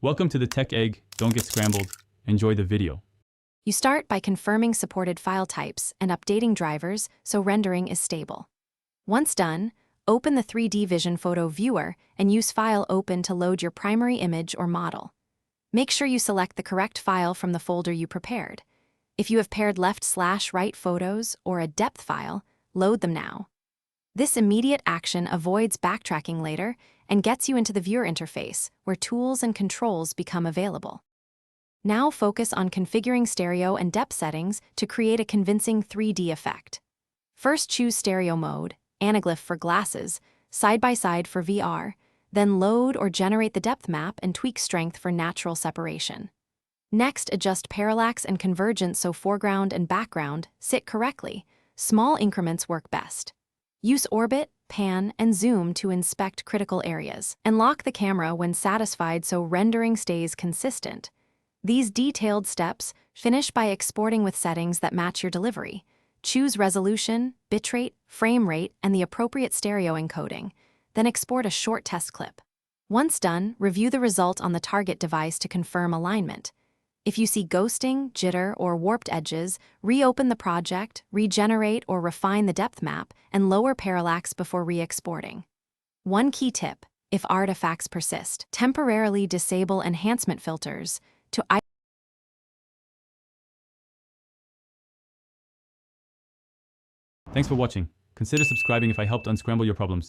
Welcome to the Tech Egg. Don't get scrambled. Enjoy the video. You start by confirming supported file types and updating drivers so rendering is stable. Once done, open the 3D Vision Photo Viewer and use File Open to load your primary image or model. Make sure you select the correct file from the folder you prepared. If you have paired left/right photos or a depth file, load them now. This immediate action avoids backtracking later and gets you into the viewer interface, where tools and controls become available. Now focus on configuring stereo and depth settings to create a convincing 3D effect. First choose stereo mode, anaglyph for glasses, side-by-side for VR, then load or generate the depth map and tweak strength for natural separation. Next, adjust parallax and convergence so foreground and background sit correctly. Small increments work best. Use orbit, pan, and zoom to inspect critical areas, and lock the camera when satisfied so rendering stays consistent. These detailed steps finish by exporting with settings that match your delivery. Choose resolution, bitrate, frame rate, and the appropriate stereo encoding, then export a short test clip. Once done, review the result on the target device to confirm alignment. If you see ghosting, jitter, or warped edges, reopen the project, regenerate or refine the depth map, and lower parallax before re-exporting. One key tip: if artifacts persist, temporarily disable enhancement filters to Thanks for watching. Consider subscribing if I helped unscramble your problems.